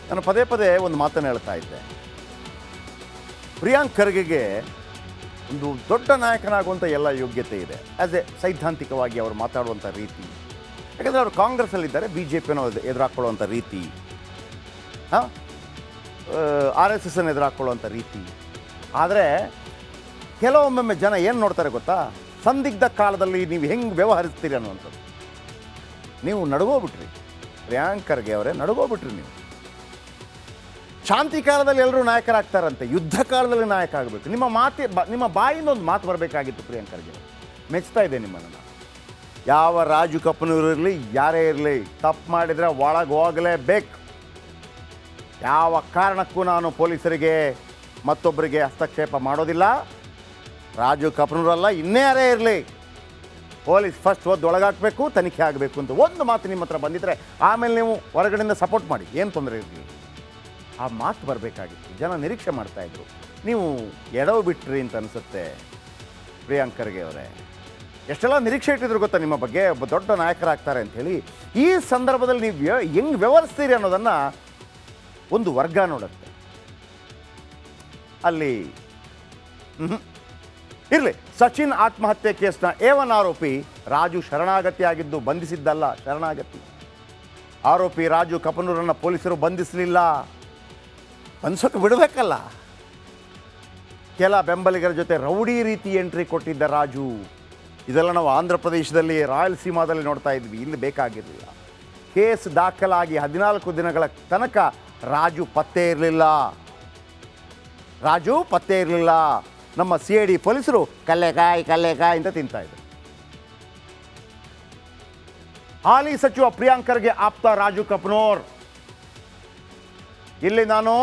ನಾನು ಪದೇ ಪದೇ ಒಂದು ಮಾತನ್ನು ಹೇಳ್ತಾ ಇದ್ದೆ. ಪ್ರಿಯಾಂಕ್ ಖರ್ಗೆಗೆ ಒಂದು ದೊಡ್ಡ ನಾಯಕನಾಗುವಂಥ ಎಲ್ಲ ಯೋಗ್ಯತೆ ಇದೆ. ಆ್ಯಸ್ ಎ ಸೈದ್ಧಾಂತಿಕವಾಗಿ ಅವರು ಮಾತಾಡುವಂಥ ರೀತಿ, ಯಾಕಂದರೆ ಅವರು ಕಾಂಗ್ರೆಸ್ಸಲ್ಲಿದ್ದಾರೆ, ಬಿ ಜೆ ಪಿಯನ್ನು ಎದುರಾಕೊಳ್ಳುವಂಥ ರೀತಿ, RSS ಅನ್ನು ಎದುರಾಕೊಳ್ಳುವಂಥ ರೀತಿ. ಆದರೆ ಕೆಲವೊಮ್ಮೊಮ್ಮೆ ಜನ ಏನು ನೋಡ್ತಾರೆ ಗೊತ್ತಾ, ಸಂದಿಗ್ಧ ಕಾಲದಲ್ಲಿ ನೀವು ಹೆಂಗೆ ವ್ಯವಹರಿಸ್ತೀರಿ ಅನ್ನುವಂಥದ್ದು. ನೀವು ನಡುಗೋಗ್ಬಿಟ್ರಿ, ಪ್ರಿಯಾಂಕ್ ಖರ್ಗೆ ಅವರೇ ನಡುಗೋಗ್ಬಿಟ್ರಿ. ನೀವು ಶಾಂತಿ ಕಾಲದಲ್ಲಿ ಎಲ್ಲರೂ ನಾಯಕರಾಗ್ತಾರಂತೆ, ಯುದ್ಧ ಕಾಲದಲ್ಲಿ ನಾಯಕ ಆಗಬೇಕು. ನಿಮ್ಮ ಬಾಯಿಂದ ಒಂದು ಮಾತು ಬರಬೇಕಾಗಿತ್ತು ಪ್ರಿಯಾಂಕ್ ಖರ್ಗೆ ಅವರು. ಮೆಚ್ತಾ ಇದೆ ನಿಮ್ಮನ್ನು. ಯಾವ ರಾಜು ಕಪ್ಪನೂರು ಇರಲಿ, ಯಾರೇ ಇರಲಿ, ತಪ್ಪು ಮಾಡಿದರೆ ಒಳಗೆ ಹೋಗಲೇಬೇಕು. ಯಾವ ಕಾರಣಕ್ಕೂ ನಾನು ಪೊಲೀಸರಿಗೆ ಮತ್ತೊಬ್ಬರಿಗೆ ಹಸ್ತಕ್ಷೇಪ ಮಾಡೋದಿಲ್ಲ. ರಾಜು ಕಪ್ಪನೂರಲ್ಲ, ಇನ್ನೇ ಯಾರೇ ಇರಲಿ, ಪೊಲೀಸ್ ಫಸ್ಟ್ ಒಳಗಾಕಬೇಕು, ತನಿಖೆ ಆಗಬೇಕು ಅಂತ ಒಂದು ಮಾತು ನಿಮ್ಮ ಹತ್ರ ಬಂದಿದ್ದರೆ ಆಮೇಲೆ ನೀವು ಹೊರಗಡೆಯಿಂದ ಸಪೋರ್ಟ್ ಮಾಡಿ, ಏನು ತೊಂದರೆ ಇರಲಿ. ಆ ಮಾತು ಬರಬೇಕಾಗಿತ್ತು. ಜನ ನಿರೀಕ್ಷೆ ಮಾಡ್ತಾಯಿದ್ರು. ನೀವು ಎಡವು ಬಿಟ್ರಿ ಅಂತ ಅನಿಸುತ್ತೆ ಪ್ರಿಯಾಂಕ್ ಖರ್ಗೆ ಅವರೇ. ಎಷ್ಟೆಲ್ಲ ನಿರೀಕ್ಷೆ ಇಟ್ಟಿದ್ರು ಗೊತ್ತಾ ನಿಮ್ಮ ಬಗ್ಗೆ, ಒಬ್ಬ ದೊಡ್ಡ ನಾಯಕರಾಗ್ತಾರೆ ಅಂಥೇಳಿ. ಈ ಸಂದರ್ಭದಲ್ಲಿ ನೀವು ಹೆಂಗೆ ವ್ಯವಹರಿಸ್ತೀರಿ ಅನ್ನೋದನ್ನು ಒಂದು ವರ್ಗ ನೋಡುತ್ತೆ. ಅಲ್ಲಿ ಇರಲಿ, ಸಚಿನ್ ಆತ್ಮಹತ್ಯೆ ಕೇಸ್ನ A1 ಆರೋಪಿ ರಾಜು ಶರಣಾಗತಿ ಆಗಿದ್ದು ಬಂಧಿಸಿದ್ದಲ್ಲ, ಶರಣಾಗತಿ. ಆರೋಪಿ ರಾಜು ಕಪ್ಪನೂರನ್ನು ಪೊಲೀಸರು ಬಂಧಿಸಲಿಲ್ಲ. ಬಂಧಿಸೋಕೆ ಬಿಡಬೇಕಲ್ಲ. ಕೆಲ ಬೆಂಬಲಿಗರ ಜೊತೆ ರೌಡಿ ರೀತಿ ಎಂಟ್ರಿ ಕೊಟ್ಟಿದ್ದ ರಾಜು. ಇದೆಲ್ಲ ನಾವು ಆಂಧ್ರ ಪ್ರದೇಶದಲ್ಲಿ, ರಾಯಲಸೀಮಾದಲ್ಲಿ ನೋಡ್ತಾ ಇದ್ವಿ, ಇಲ್ಲಿ ಬೇಕಾಗಿರಲಿಲ್ಲ. ಕೇಸ್ ದಾಖಲಾಗಿ 14 ದಿನಗಳ ತನಕ ರಾಜು ಪತ್ತೆ ಇರಲಿಲ್ಲ. ನಮ್ಮ CID ಪೊಲೀಸರು ಕಲ್ಲೆಕಾಯಿ ಅಂತ ತಿಂತಾಯಿದ್ರು. ಹಾಲಿ ಸಚಿವ ಪ್ರಿಯಾಂಕ್ ಖರ್ಗೆ ಆಪ್ತ ರಾಜು ಕಪ್ಪನೂರ್. ಇಲ್ಲಿ ನಾನು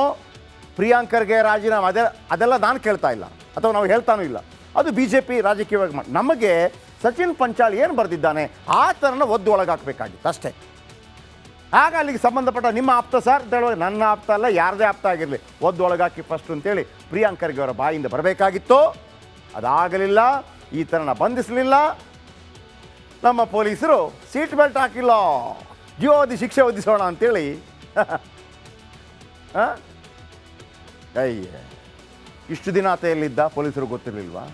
ಪ್ರಿಯಾಂಕ್ ಖರ್ಗೆ ರಾಜೀನಾಮೆ ಅದೆಲ್ಲ ನಾನು ಕೇಳ್ತಾ ಇಲ್ಲ, ಅಥವಾ ನಾವು ಹೇಳ್ತಾನೂ ಇಲ್ಲ. ಅದು BJP ರಾಜಕೀಯವಾಗಿ ಮಾಡಿ. ನಮಗೆ ಸಚಿನ್ ಪಂಚಾಲ್ ಏನು ಬರೆದಿದ್ದಾನೆ ಆ ಥರನ ಒದ್ದು ಒಳಗಾಕಬೇಕಾಗಿತ್ತು ಅಷ್ಟೇ. ಆಗ ಅಲ್ಲಿಗೆ ಸಂಬಂಧಪಟ್ಟ ನಿಮ್ಮ ಆಪ್ತ ಸರ್ ಅಂತ ಹೇಳುವಾಗ, ನನ್ನ ಆಪ್ತ ಅಲ್ಲ, ಯಾರದೇ ಆಪ್ತ ಆಗಿರಲಿ, ಒದ್ದು ಒಳಗಾಕಿ ಫಸ್ಟು ಅಂತೇಳಿ ಪ್ರಿಯಾಂಕ್ ಖರ್ಗೆ ಅವರ ಬಾಯಿಂದ ಬರಬೇಕಾಗಿತ್ತು. ಅದಾಗಲಿಲ್ಲ. ಈ ಥರನ ಬಂಧಿಸಲಿಲ್ಲ. ನಮ್ಮ ಪೊಲೀಸರು ಸೀಟ್ ಬೆಲ್ಟ್ ಹಾಕಿಲ್ಲ, ಜೀವಾವಧಿ ಶಿಕ್ಷೆ ವಿಧಿಸೋಣ ಅಂತೇಳಿ ಅಯ್ಯ, ಇಷ್ಟು ದಿನ ಆತ ಪೊಲೀಸರು ಗೊತ್ತಿರಲಿಲ್ವಾ?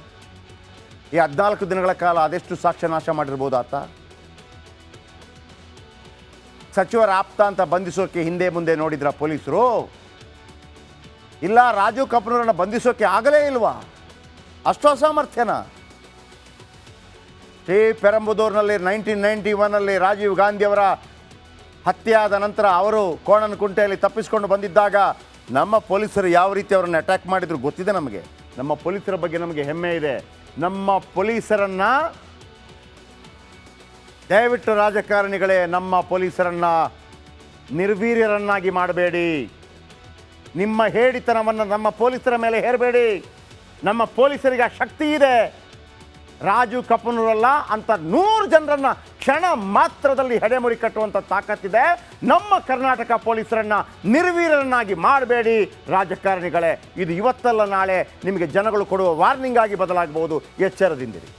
ಈ 14 ದಿನಗಳ ಕಾಲ ಅದೆಷ್ಟು ಸಾಕ್ಷ್ಯ ನಾಶ ಮಾಡಿರ್ಬೋದು ಆತ? ಸಚಿವರ ಆಪ್ತ ಅಂತ ಬಂಧಿಸೋಕೆ ಹಿಂದೆ ಮುಂದೆ ನೋಡಿದ್ರ ಪೊಲೀಸರು? ಇಲ್ಲ, ರಾಜು ಕಪ್ಪನೂರನ್ನು ಬಂಧಿಸೋಕೆ ಆಗಲೇ ಇಲ್ವಾ? ಅಷ್ಟು ಅಸಾಮರ್ಥ್ಯನ? ಪೆರಂಬದೂರಿನಲ್ಲಿ 1991 ರಾಜೀವ್ ಗಾಂಧಿಯವರ ಹತ್ಯೆ ಆದ ನಂತರ ಅವರು ಕೋಣನಕುಂಟೆಯಲ್ಲಿ ತಪ್ಪಿಸಿಕೊಂಡು ಬಂದಿದ್ದಾಗ ನಮ್ಮ ಪೊಲೀಸರು ಯಾವ ರೀತಿ ಅವರನ್ನು ಅಟ್ಯಾಕ್ ಮಾಡಿದ್ರು ಗೊತ್ತಿದೆ ನಮಗೆ. ನಮ್ಮ ಪೊಲೀಸರ ಬಗ್ಗೆ ನಮಗೆ ಹೆಮ್ಮೆ ಇದೆ. ನಮ್ಮ ಪೊಲೀಸರನ್ನು ದಯವಿಟ್ಟು ರಾಜಕಾರಣಿಗಳೇ, ನಮ್ಮ ಪೊಲೀಸರನ್ನು ನಿರ್ವೀರ್ಯರನ್ನಾಗಿ ಮಾಡಬೇಡಿ. ನಿಮ್ಮ ಹೇಡಿತನವನ್ನು ನಮ್ಮ ಪೊಲೀಸರ ಮೇಲೆ ಹೇರಬೇಡಿ. ನಮ್ಮ ಪೊಲೀಸರಿಗೆ ಆ ಶಕ್ತಿ ಇದೆ. ರಾಜು ಕಪ್ಪನೂರಲ್ಲ ಅಂತ 100 ಜನರನ್ನು ಕ್ಷಣ ಮಾತ್ರದಲ್ಲಿ ಹೆಡೆಮುರಿ ಕಟ್ಟುವಂಥ ತಾಕತ್ತಿದೆ. ನಮ್ಮ ಕರ್ನಾಟಕ ಪೊಲೀಸರನ್ನು ನಿರ್ವೀರ್ಯರನ್ನಾಗಿ ಮಾಡಬೇಡಿ ರಾಜಕಾರಣಿಗಳೇ. ಇದು ಇವತ್ತಲ್ಲ ನಾಳೆ ನಿಮಗೆ ಜನಗಳು ಕೊಡುವ ವಾರ್ನಿಂಗ್ ಆಗಿ ಬದಲಾಗಬಹುದು. ಎಚ್ಚರದಿಂದಿರಿ.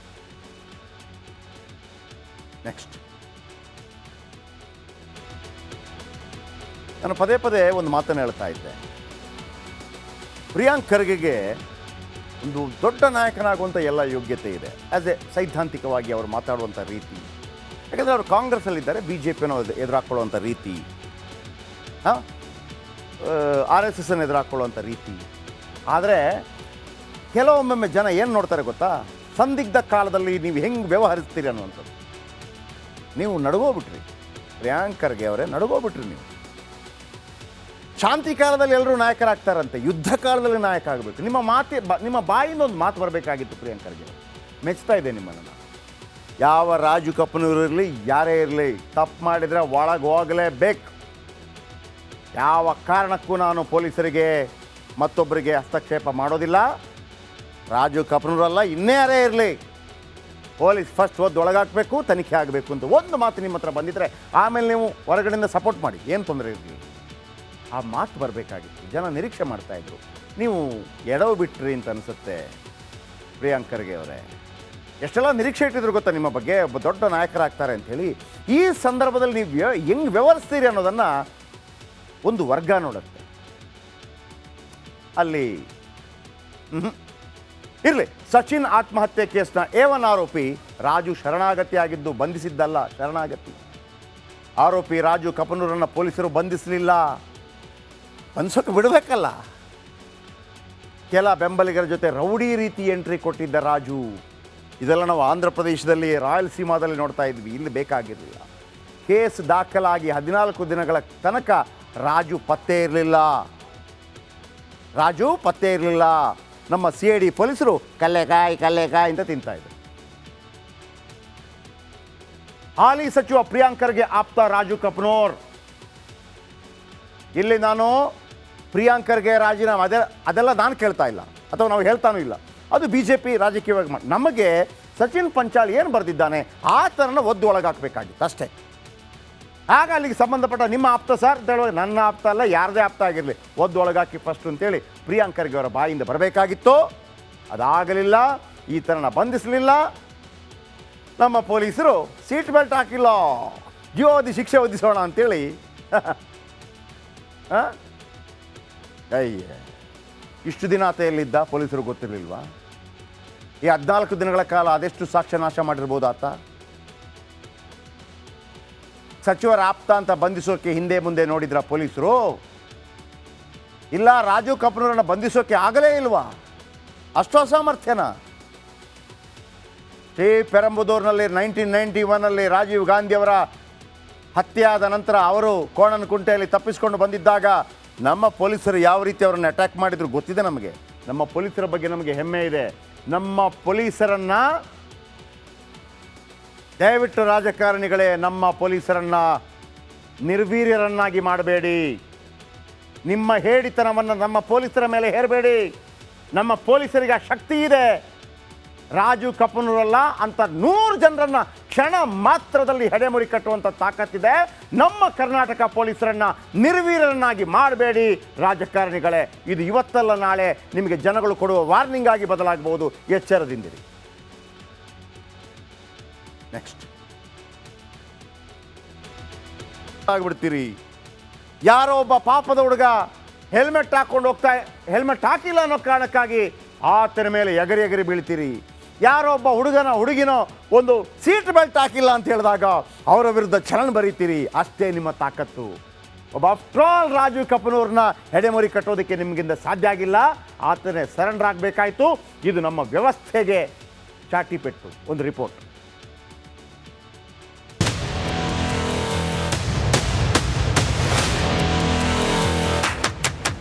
ನೆಕ್ಸ್ಟ್, ನಾನು ಪದೇ ಪದೇ ಒಂದು ಮಾತನ್ನು ಹೇಳ್ತಾ ಇದ್ದೆ. ಪ್ರಿಯಾಂಕ್ ಖರ್ಗೆಗೆ ಒಂದು ದೊಡ್ಡ ನಾಯಕನಾಗುವಂಥ ಎಲ್ಲ ಯೋಗ್ಯತೆ ಇದೆ. ಆ್ಯಸ್ ಎ ಸೈದ್ಧಾಂತಿಕವಾಗಿ ಅವರು ಮಾತಾಡುವಂಥ ರೀತಿ, ಯಾಕಂದರೆ ಅವರು ಕಾಂಗ್ರೆಸ್ಸಲ್ಲಿದ್ದಾರೆ, BJP ಯನ್ನು ಎದುರಾಕೊಳ್ಳುವಂಥ ರೀತಿ, RSS ಅನ್ನು ಎದುರಾಕೊಳ್ಳುವಂಥ ರೀತಿ. ಆದರೆ ಕೆಲವೊಮ್ಮೊಮ್ಮೆ ಜನ ಏನು ನೋಡ್ತಾರೆ ಗೊತ್ತಾ, ಸಂದಿಗ್ಧ ಕಾಲದಲ್ಲಿ ನೀವು ಹೆಂಗೆ ವ್ಯವಹರಿಸ್ತೀರಿ ಅನ್ನುವಂಥದ್ದು. ನೀವು ನಡುಗೋಗ್ಬಿಟ್ರಿ, ಪ್ರಿಯಾಂಕ್ ಖರ್ಗೆ ಅವರೇ ನಡುಗೋಗ್ಬಿಟ್ರಿ. ನೀವು ಶಾಂತಿ ಕಾಲದಲ್ಲಿ ಎಲ್ಲರೂ ನಾಯಕರಾಗ್ತಾರಂತೆ, ಯುದ್ಧ ಕಾಲದಲ್ಲಿ ನಾಯಕ ಆಗಬೇಕು. ನಿಮ್ಮ ಬಾಯಿಂದ ಒಂದು ಮಾತು ಬರಬೇಕಾಗಿತ್ತು ಪ್ರಿಯಾಂಕ್ ಖರ್ಗೆ ಅವರು. ಮೆಚ್ತಾ ಇದೆ ನಿಮ್ಮನ್ನು. ಯಾವ ರಾಜು ಕಪ್ಪನೂರು ಇರಲಿ, ಯಾರೇ ಇರಲಿ, ತಪ್ಪು ಮಾಡಿದರೆ ಒಳಗೆ ಹೋಗಲೇಬೇಕು. ಯಾವ ಕಾರಣಕ್ಕೂ ನಾನು ಪೊಲೀಸರಿಗೆ ಮತ್ತೊಬ್ಬರಿಗೆ ಹಸ್ತಕ್ಷೇಪ ಮಾಡೋದಿಲ್ಲ. ರಾಜು ಕಪ್ಪನೂರಲ್ಲ, ಇನ್ನೇ ಯಾರೇ ಇರಲಿ, ಪೊಲೀಸ್ ಫಸ್ಟ್ ಒಳಗಾಕಬೇಕು, ತನಿಖೆ ಆಗಬೇಕು ಅಂತ ಒಂದು ಮಾತು ನಿಮ್ಮ ಹತ್ರ ಬಂದಿದ್ದರೆ ಆಮೇಲೆ ನೀವು ಹೊರಗಡೆಯಿಂದ ಸಪೋರ್ಟ್ ಮಾಡಿ, ಏನು ತೊಂದರೆ ಇರಲಿ. ಆ ಮಾತು ಬರಬೇಕಾಗಿತ್ತು. ಜನ ನಿರೀಕ್ಷೆ ಮಾಡ್ತಾಯಿದ್ರು. ನೀವು ಎಡವು ಬಿಟ್ರಿ ಅಂತ ಅನಿಸುತ್ತೆ ಪ್ರಿಯಾಂಕ್ ಖರ್ಗೆ ಅವರೇ. ಎಷ್ಟೆಲ್ಲ ನಿರೀಕ್ಷೆ ಇಟ್ಟಿದ್ರು ಗೊತ್ತಾ ನಿಮ್ಮ ಬಗ್ಗೆ, ಒಬ್ಬ ದೊಡ್ಡ ನಾಯಕರಾಗ್ತಾರೆ ಅಂಥೇಳಿ. ಈ ಸಂದರ್ಭದಲ್ಲಿ ನೀವು ಹೆಂಗೆ ವ್ಯವಹರಿಸ್ತೀರಿ ಅನ್ನೋದನ್ನು ಒಂದು ವರ್ಗ ನೋಡುತ್ತೆ. ಅಲ್ಲಿ ಇರಲಿ. ಸಚಿನ್ ಆತ್ಮಹತ್ಯೆ ಕೇಸ್ನ A1 ಆರೋಪಿ ರಾಜು ಶರಣಾಗತಿಯಾಗಿದ್ದು ಬಂಧಿಸಿದ್ದಲ್ಲ, ಶರಣಾಗತಿ. ಆರೋಪಿ ರಾಜು ಕಪನೂರನ್ನು ಪೊಲೀಸರು ಬಂಧಿಸಲಿಲ್ಲ. ಬಂಧಿಸೋಕೆ ಬಿಡಬೇಕಲ್ಲ. ಕೆಲ ಬೆಂಬಲಿಗರ ಜೊತೆ ರೌಡಿ ರೀತಿ ಎಂಟ್ರಿ ಕೊಟ್ಟಿದ್ದ ರಾಜು. ಇದೆಲ್ಲ ನಾವು ಆಂಧ್ರ ಪ್ರದೇಶದಲ್ಲಿ ರಾಯಲಸೀಮಾದಲ್ಲಿ ನೋಡ್ತಾ ಇದ್ವಿ, ಇಲ್ಲಿ ಬೇಕಾಗಿರಲಿಲ್ಲ. ಕೇಸ್ ದಾಖಲಾಗಿ 14 ದಿನಗಳ ತನಕ ರಾಜು ಪತ್ತೆ ಇರಲಿಲ್ಲ. ನಮ್ಮ CID ಪೊಲೀಸರು ಕಲ್ಲೆಕಾಯಿ ಅಂತ ತಿಂತಾಯಿದ್ರು. ಹಾಲಿ ಸಚಿವ ಪ್ರಿಯಾಂಕ್ ಖರ್ಗೆ ಆಪ್ತ ರಾಜು ಕಪನೂರ್. ಇಲ್ಲಿ ನಾನು ಪ್ರಿಯಾಂಕ್ ಖರ್ಗೆ ರಾಜೀನಾಮೆ ಅದೆಲ್ಲ ನಾನು ಕೇಳ್ತಾ ಇಲ್ಲ, ಅಥವಾ ನಾವು ಹೇಳ್ತಾನೂ ಇಲ್ಲ. ಅದು BJP ರಾಜಕೀಯವಾಗಿ ನಮಗೆ ಸಚಿನ್ ಪಂಚಾಲ್ ಏನು ಬರೆದಿದ್ದಾನೆ ಆ ಥರನ ಒದ್ದು ಒಳಗಾಕಬೇಕಾಗಿತ್ತು ಅಷ್ಟೇ. ಆಗ ಅಲ್ಲಿಗೆ ಸಂಬಂಧಪಟ್ಟ ನಿಮ್ಮ ಆಪ್ತ ಸರ್ ಅಂತ ಹೇಳುವಾಗ ನನ್ನ ಆಪ್ತ ಅಲ್ಲ, ಯಾರದೇ ಆಪ್ತ ಆಗಿರಲಿ, ಒದ್ದು ಒಳಗಾಕಿ ಫಸ್ಟ್ ಅಂತೇಳಿ ಪ್ರಿಯಾಂಕ್ ಖರ್ಗೆ ಅವರ ಬಾಯಿಂದ ಬರಬೇಕಾಗಿತ್ತು. ಅದಾಗಲಿಲ್ಲ. ಈ ಥರನ ಬಂಧಿಸಲಿಲ್ಲ. ನಮ್ಮ ಪೊಲೀಸರು ಸೀಟ್ ಬೆಲ್ಟ್ ಹಾಕಿಲ್ಲ, ಜೀವಾವಧಿ ಶಿಕ್ಷೆ ವಿಧಿಸೋಣ ಅಂತೇಳಿ ಅಯ್ಯ, ಇಷ್ಟು ದಿನ ಆತ ಪೊಲೀಸರು ಗೊತ್ತಿರಲಿಲ್ವಾ? ಈ 14 ದಿನಗಳ ಕಾಲ ಅದೆಷ್ಟು ಸಾಕ್ಷ್ಯ ನಾಶ ಮಾಡಿರ್ಬೋದು ಆತ? ಸಚಿವರ ಆಪ್ತ ಅಂತ ಬಂಧಿಸೋಕೆ ಹಿಂದೆ ಮುಂದೆ ನೋಡಿದ್ರ ಪೊಲೀಸರು? ಇಲ್ಲ, ರಾಜು ಕಪನೂರನ್ನು ಬಂಧಿಸೋಕೆ ಆಗಲೇ ಇಲ್ವಾ? ಅಷ್ಟು ಅಸಾಮರ್ಥ್ಯನ? ಪೆರಂಬದೂರಿನಲ್ಲಿ 1991 ರಾಜೀವ್ ಗಾಂಧಿಯವರ ಹತ್ಯೆ ಆದ ನಂತರ ಅವರು ಕೋಣನಕುಂಟೆಯಲ್ಲಿ ತಪ್ಪಿಸಿಕೊಂಡು ಬಂದಿದ್ದಾಗ ನಮ್ಮ ಪೊಲೀಸರು ಯಾವ ರೀತಿ ಅವರನ್ನು ಅಟ್ಯಾಕ್ ಮಾಡಿದ್ರು ಗೊತ್ತಿದೆ ನಮಗೆ. ನಮ್ಮ ಪೊಲೀಸರ ಬಗ್ಗೆ ನಮಗೆ ಹೆಮ್ಮೆ ಇದೆ. ನಮ್ಮ ಪೊಲೀಸರನ್ನು ದಯವಿಟ್ಟು ರಾಜಕಾರಣಿಗಳೇ, ನಮ್ಮ ಪೊಲೀಸರನ್ನು ನಿರ್ವೀರ್ಯರನ್ನಾಗಿ ಮಾಡಬೇಡಿ. ನಿಮ್ಮ ಹೇಡಿತನವನ್ನು ನಮ್ಮ ಪೊಲೀಸರ ಮೇಲೆ ಹೇರಬೇಡಿ. ನಮ್ಮ ಪೊಲೀಸರಿಗೆ ಆ ಶಕ್ತಿ ಇದೆ. ರಾಜು ಕಪನೂರಲ್ಲ ಅಂತ 100 ಜನರನ್ನು ಕ್ಷಣ ಮಾತ್ರದಲ್ಲಿ ಹೆಡೆಮುರಿ ಕಟ್ಟುವಂಥ ತಾಕತ್ತಿದೆ. ನಮ್ಮ ಕರ್ನಾಟಕ ಪೊಲೀಸರನ್ನು ನಿರ್ವೀರ್ಯರನ್ನಾಗಿ ಮಾಡಬೇಡಿ ರಾಜಕಾರಣಿಗಳೇ. ಇದು ಇವತ್ತಲ್ಲ ನಾಳೆ ನಿಮಗೆ ಜನಗಳು ಕೊಡುವ ವಾರ್ನಿಂಗ್ ಆಗಿ ಬದಲಾಗಬಹುದು. ಎಚ್ಚರದಿಂದಿರಿ. ನೆಕ್ಸ್ಟ್ ಆಗ್ಬಿಡ್ತೀರಿ. ಯಾರೋ ಒಬ್ಬ ಪಾಪದ ಹುಡುಗ ಹೆಲ್ಮೆಟ್ ಹಾಕ್ಕೊಂಡು ಹೆಲ್ಮೆಟ್ ಹಾಕಿಲ್ಲ ಅನ್ನೋ ಕಾರಣಕ್ಕಾಗಿ ಆತನ ಮೇಲೆ ಎಗರಿ ಬೀಳ್ತೀರಿ. ಯಾರೋ ಒಬ್ಬ ಹುಡುಗಿನೋ ಒಂದು ಸೀಟ್ ಬೆಲ್ಟ್ ಹಾಕಿಲ್ಲ ಅಂತ ಹೇಳಿದಾಗ ಅವರ ವಿರುದ್ಧ ಚಲನ ಬರೀತೀರಿ. ಅಷ್ಟೇ ನಿಮ್ಮ ತಾಕತ್ತು. ಒಬ್ಬ ಆಫ್ಟರ್ ಆಲ್ ರಾಜು ಕಪನೂರ್ನ ಹೆಡೆಮುರಿ ಕಟ್ಟೋದಕ್ಕೆ ನಿಮಗಿಂದ ಸಾಧ್ಯ ಆಗಿಲ್ಲ. ಆತನೇ ಸರೆಂಡರ್ ಆಗಬೇಕಾಯಿತು. ಇದು ನಮ್ಮ ವ್ಯವಸ್ಥೆಗೆ ಚಾಟಿ ಪೆಟ್ಟು. ಒಂದು ರಿಪೋರ್ಟ್.